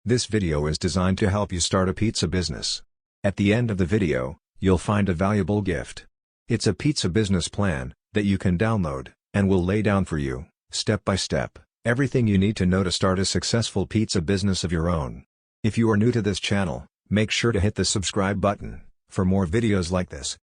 This video is designed to help you start a pizza business. At the end of the video, you'll find a valuable gift. It's a pizza business plan that you can download, and will lay down for you, step by step, everything you need to know to start a successful pizza business of your own. If you are new to this channel, make sure to hit the subscribe button for more videos like this.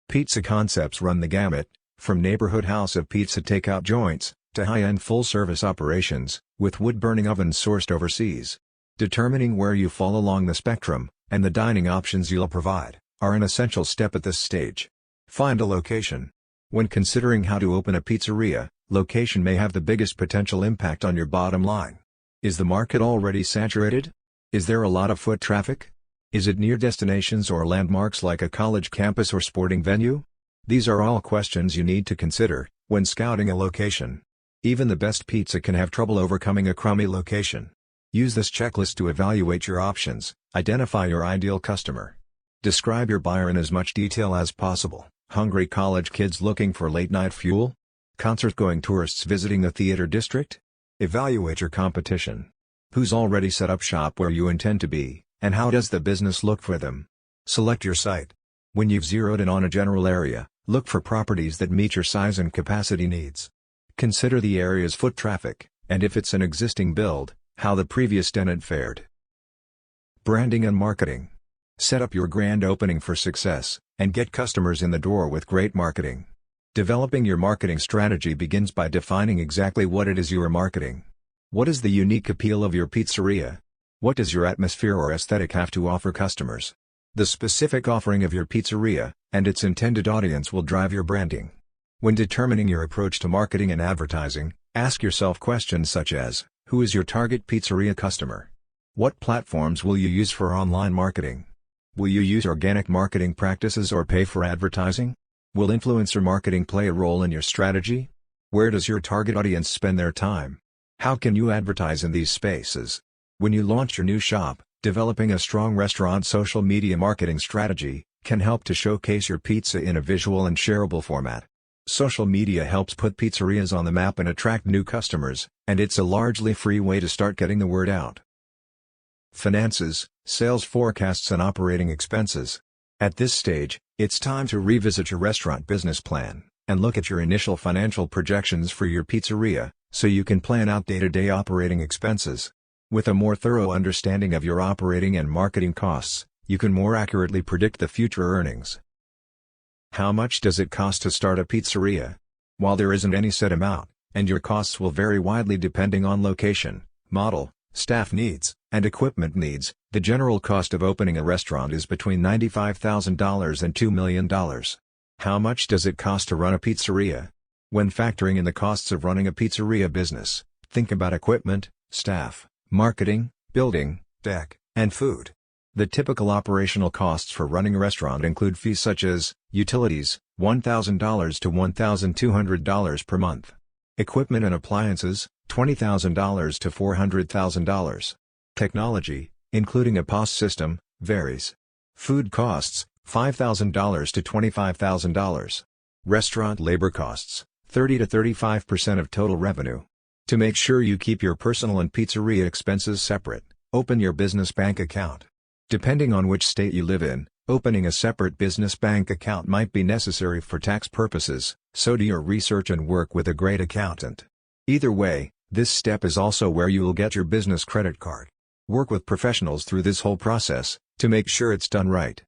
Pizza concepts run the gamut, from neighborhood house of pizza takeout joints to high-end full-service operations with wood-burning ovens sourced overseas. Determining where you fall along the spectrum, and the dining options you'll provide, are an essential step at this stage. Find a location. When considering how to open a pizzeria, location may have the biggest potential impact on your bottom line. Is the market already saturated? Is there a lot of foot traffic? Is it near destinations or landmarks like a college campus or sporting venue? These are all questions you need to consider when scouting a location. Even the best pizza can have trouble overcoming a crummy location. Use this checklist to evaluate your options, identify your ideal customer. Describe your buyer in as much detail as possible. Hungry college kids looking for late-night fuel? Concert-going tourists visiting a theater district? Evaluate your competition. Who's already set up shop where you intend to be, and how does the business look for them? Select your site. When you've zeroed in on a general area, look for properties that meet your size and capacity needs. Consider the area's foot traffic, and if it's an existing build, how the previous tenant fared. Branding and marketing. Set up your grand opening for success, and get customers in the door with great marketing. Developing your marketing strategy begins by defining exactly what it is you are marketing. What is the unique appeal of your pizzeria? What does your atmosphere or aesthetic have to offer customers? The specific offering of your pizzeria, and its intended audience will drive your branding. When determining your approach to marketing and advertising, ask yourself questions such as, who is your target pizzeria customer? What platforms will you use for online marketing? Will you use organic marketing practices or pay for advertising? Will influencer marketing play a role in your strategy? Where does your target audience spend their time? How can you advertise in these spaces? When you launch your new shop, developing a strong restaurant social media marketing strategy can help to showcase your pizza in a visual and shareable format. Social media helps put pizzerias on the map and attract new customers, and it's a largely free way to start getting the word out. Finances, sales forecasts and operating expenses. At this stage, it's time to revisit your restaurant business plan, and look at your initial financial projections for your pizzeria, so you can plan out day-to-day operating expenses. With a more thorough understanding of your operating and marketing costs, you can more accurately predict the future earnings. How much does it cost to start a pizzeria? While there isn't any set amount, and your costs will vary widely depending on location, model, staff needs, and equipment needs, the general cost of opening a restaurant is between $95,000 and $2 million. How much does it cost to run a pizzeria? When factoring in the costs of running a pizzeria business, think about equipment, staff, marketing, building, deck, and food. The typical operational costs for running a restaurant include fees such as utilities, $1,000 to $1,200 per month. Equipment and appliances, $20,000 to $400,000. Technology, including a POS system, varies. Food costs, $5,000 to $25,000. Restaurant labor costs, 30 to 35% of total revenue. To make sure you keep your personal and pizzeria expenses separate, open your business bank account. Depending on which state you live in, opening a separate business bank account might be necessary for tax purposes, so do your research and work with a great accountant. Either way, this step is also where you will get your business credit card. Work with professionals through this whole process, to make sure it's done right.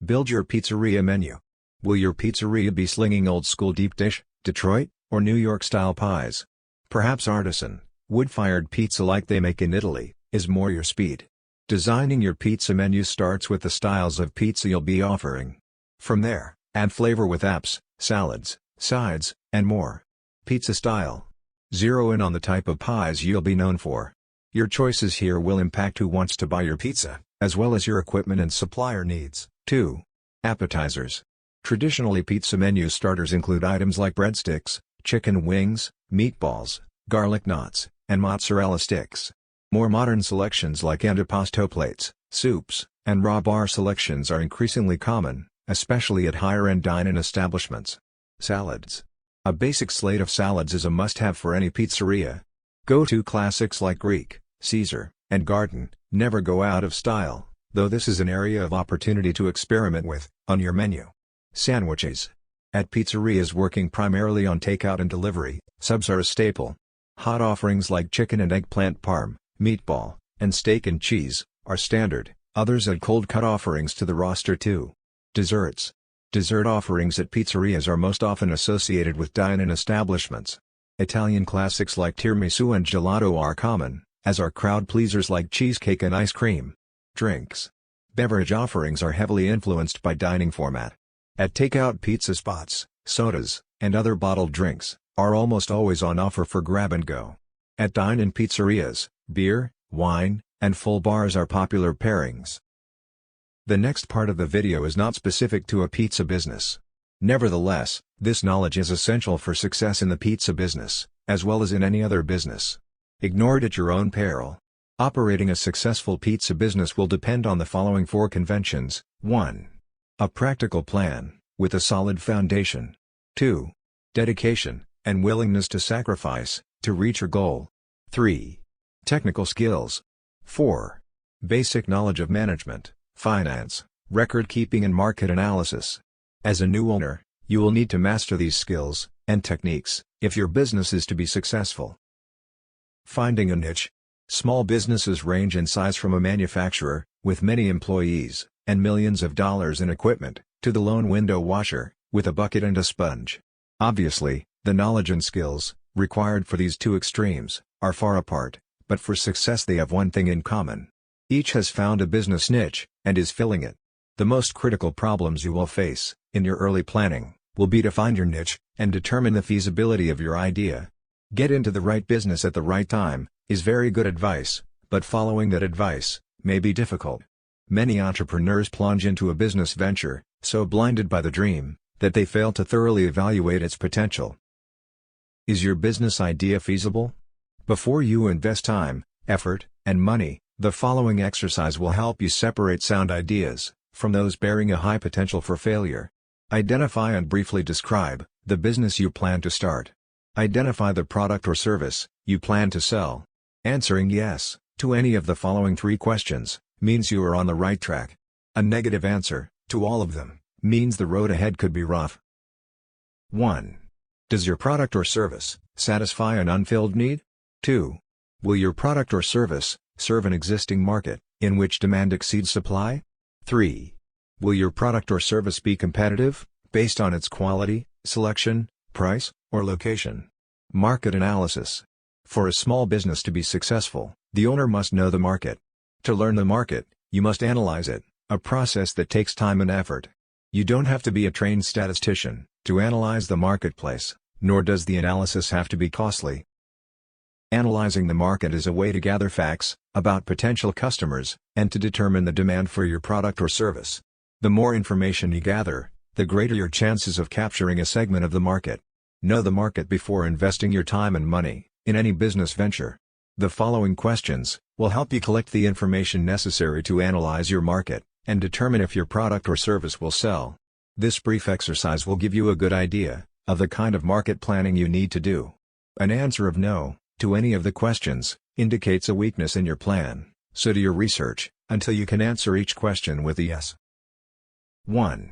Build your pizzeria menu. Will your pizzeria be slinging old-school deep dish, Detroit, or New York-style pies? Perhaps artisan, wood-fired pizza like they make in Italy, is more your speed. Designing your pizza menu starts with the styles of pizza you'll be offering. From there, add flavor with apps, salads, sides, and more. Pizza style. Zero in on the type of pies you'll be known for. Your choices here will impact who wants to buy your pizza, as well as your equipment and supplier needs. 2. Appetizers. Traditionally, pizza menu starters include items like breadsticks, chicken wings, meatballs, garlic knots, and mozzarella sticks. More modern selections like antipasto plates, soups, and raw bar selections are increasingly common, especially at higher-end dine-in establishments. Salads. A basic slate of salads is a must-have for any pizzeria. Go-to classics like Greek, Caesar, and garden never go out of style, though this is an area of opportunity to experiment with, on your menu. Sandwiches. At pizzerias working primarily on takeout and delivery, subs are a staple. Hot offerings like chicken and eggplant parm, meatball, and steak and cheese are standard. Others add cold cut offerings to the roster too. Desserts. Dessert offerings at pizzerias are most often associated with dine-in establishments. Italian classics like tiramisu and gelato are common, as are crowd pleasers like cheesecake and ice cream. Drinks. Beverage offerings are heavily influenced by dining format. At takeout pizza spots, sodas, and other bottled drinks are almost always on offer for grab and go. At dine-in pizzerias, beer, wine, and full bars are popular pairings. The next part of the video is not specific to a pizza business. Nevertheless, this knowledge is essential for success in the pizza business, as well as in any other business. Ignore it at your own peril. Operating a successful pizza business will depend on the following 4 conventions. 1. A practical plan, with a solid foundation. 2. Dedication, and willingness to sacrifice, to reach your goal. 3. Technical skills. 4. Basic knowledge of management, finance, record keeping and market analysis. As a new owner, you will need to master these skills and techniques if your business is to be successful. Finding a niche. Small businesses range in size from a manufacturer, with many employees, and millions of dollars in equipment, to the lone window washer, with a bucket and a sponge. Obviously, the knowledge and skills required for these two extremes are far apart, but for success they have one thing in common. Each has found a business niche, and is filling it. The most critical problems you will face, in your early planning, will be to find your niche, and determine the feasibility of your idea. Get into the right business at the right time, is very good advice, but following that advice may be difficult. Many entrepreneurs plunge into a business venture, so blinded by the dream, that they fail to thoroughly evaluate its potential. Is your business idea feasible? Before you invest time, effort, and money, the following exercise will help you separate sound ideas from those bearing a high potential for failure. Identify and briefly describe the business you plan to start. Identify the product or service you plan to sell. Answering yes to any of the following 3 questions means you are on the right track. A negative answer to all of them means the road ahead could be rough. 1. Does your product or service satisfy an unfilled need? 2. Will your product or service serve an existing market in which demand exceeds supply? 3. Will your product or service be competitive based on its quality, selection, price, or location? Market analysis. For a small business to be successful, the owner must know the market. To learn the market, you must analyze it, a process that takes time and effort. You don't have to be a trained statistician to analyze the marketplace, nor does the analysis have to be costly. Analyzing the market is a way to gather facts about potential customers, and to determine the demand for your product or service. The more information you gather, the greater your chances of capturing a segment of the market. Know the market before investing your time and money in any business venture. The following questions will help you collect the information necessary to analyze your market, and determine if your product or service will sell. This brief exercise will give you a good idea of the kind of market planning you need to do. An answer of no to any of the questions indicates a weakness in your plan, so do your research until you can answer each question with a yes. 1.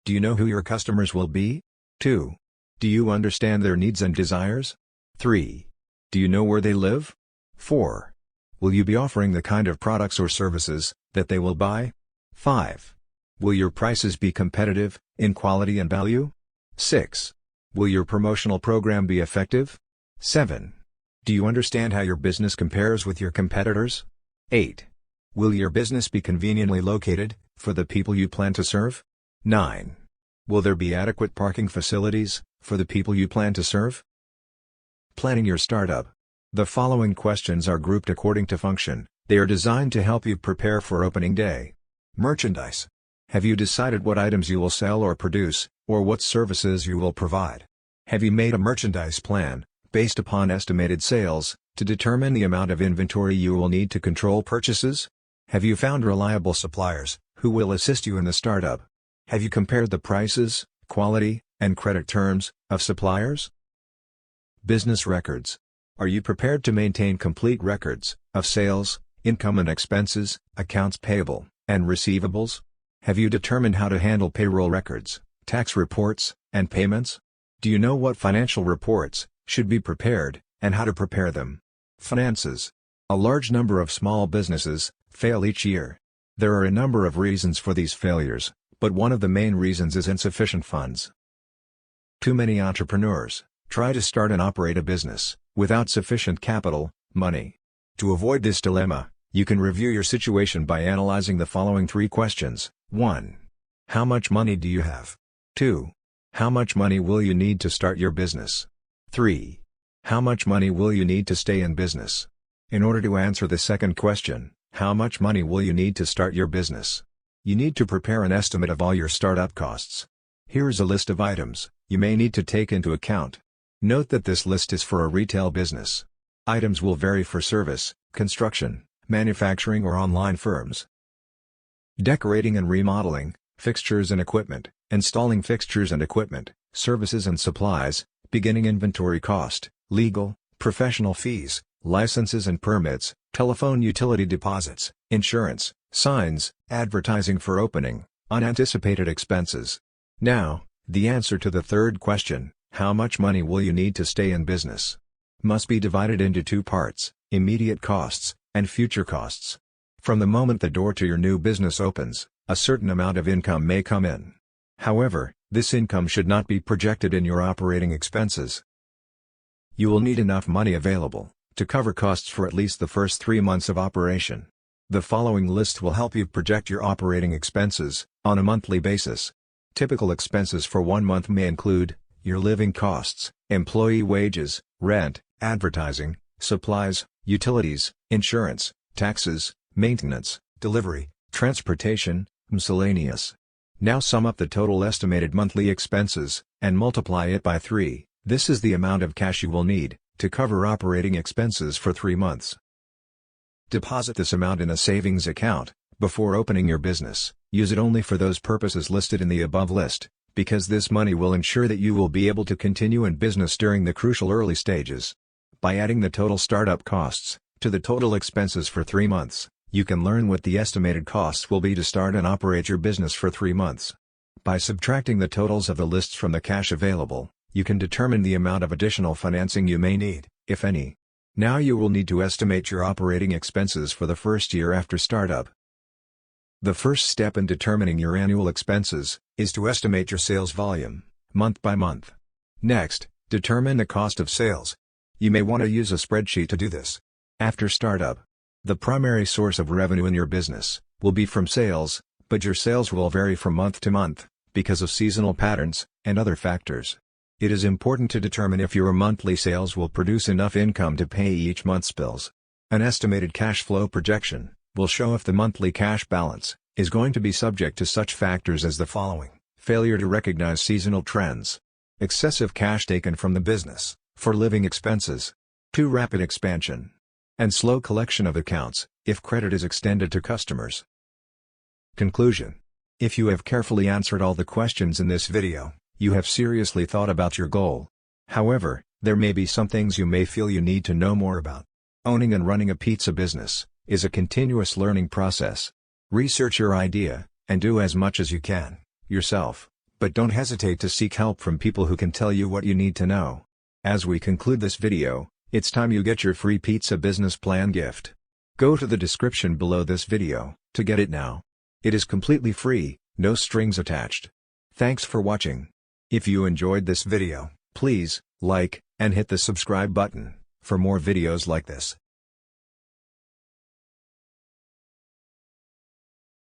Do you know who your customers will be? 2. Do you understand their needs and desires? 3. Do you know where they live? 4. Will you be offering the kind of products or services that they will buy? 5. Will your prices be competitive in quality and value? 6. Will your promotional program be effective? 7. Do you understand how your business compares with your competitors? 8. Will your business be conveniently located for the people you plan to serve? 9. Will there be adequate parking facilities for the people you plan to serve? Planning your startup. The following questions are grouped according to function. They are designed to help you prepare for opening day. Merchandise. Have you decided what items you will sell or produce, or what services you will provide? Have you made a merchandise plan, based upon estimated sales, to determine the amount of inventory you will need to control purchases? Have you found reliable suppliers, who will assist you in the startup? Have you compared the prices, quality, and credit terms of suppliers? Business records. Are you prepared to maintain complete records of sales, income and expenses, accounts payable, and receivables? Have you determined how to handle payroll records, tax reports, and payments? Do you know what financial reports should be prepared, and how to prepare them? Finances. A large number of small businesses fail each year. There are a number of reasons for these failures, but one of the main reasons is insufficient funds. Too many entrepreneurs try to start and operate a business without sufficient capital, money. To avoid this dilemma, you can review your situation by analyzing the following 3 questions. 1. How much money do you have? 2. How much money will you need to start your business? 3. How much money will you need to stay in business? In order to answer the second question, how much money will you need to start your business? You need to prepare an estimate of all your startup costs. Here is a list of items you may need to take into account. Note that this list is for a retail business. Items will vary for service, construction, manufacturing or online firms. Decorating and remodeling, fixtures and equipment, installing fixtures and equipment, services and supplies, beginning inventory cost, legal, professional fees, licenses and permits, telephone utility deposits, insurance, signs, advertising for opening, unanticipated expenses. Now, the answer to the third question, how much money will you need to stay in business? Must be divided into 2 parts, immediate costs, and future costs. From the moment the door to your new business opens, a certain amount of income may come in. However, this income should not be projected in your operating expenses. You will need enough money available to cover costs for at least the first 3 months of operation. The following list will help you project your operating expenses on a monthly basis. Typical expenses for 1 month may include your living costs, employee wages, rent, advertising, supplies, utilities, insurance, taxes, maintenance, delivery, transportation, miscellaneous. Now sum up the total estimated monthly expenses and multiply it by 3. This is the amount of cash you will need to cover operating expenses for 3 months. Deposit this amount in a savings account before opening your business. Use it only for those purposes listed in the above list, because this money will ensure that you will be able to continue in business during the crucial early stages. By adding the total startup costs to the total expenses for 3 months, you can learn what the estimated costs will be to start and operate your business for 3 months. By subtracting the totals of the lists from the cash available, you can determine the amount of additional financing you may need, if any. Now you will need to estimate your operating expenses for the first year after startup. The first step in determining your annual expenses is to estimate your sales volume, month by month. Next, determine the cost of sales. You may want to use a spreadsheet to do this. After startup, the primary source of revenue in your business will be from sales, but your sales will vary from month to month because of seasonal patterns and other factors. It is important to determine if your monthly sales will produce enough income to pay each month's bills. An estimated cash flow projection will show if the monthly cash balance is going to be subject to such factors as the following: failure to recognize seasonal trends, excessive cash taken from the business for living expenses, too rapid expansion, and slow collection of accounts if credit is extended to customers. Conclusion: if you have carefully answered all the questions in this video, you have seriously thought about your goal. However, there may be some things you may feel you need to know more about. Owning and running a pizza business is a continuous learning process. Research your idea, and do as much as you can, yourself, but don't hesitate to seek help from people who can tell you what you need to know. As we conclude this video, it's time you get your free pizza business plan gift. Go to the description below this video to get it now. It is completely free, no strings attached. Thanks for watching. If you enjoyed this video, please like and hit the subscribe button for more videos like this.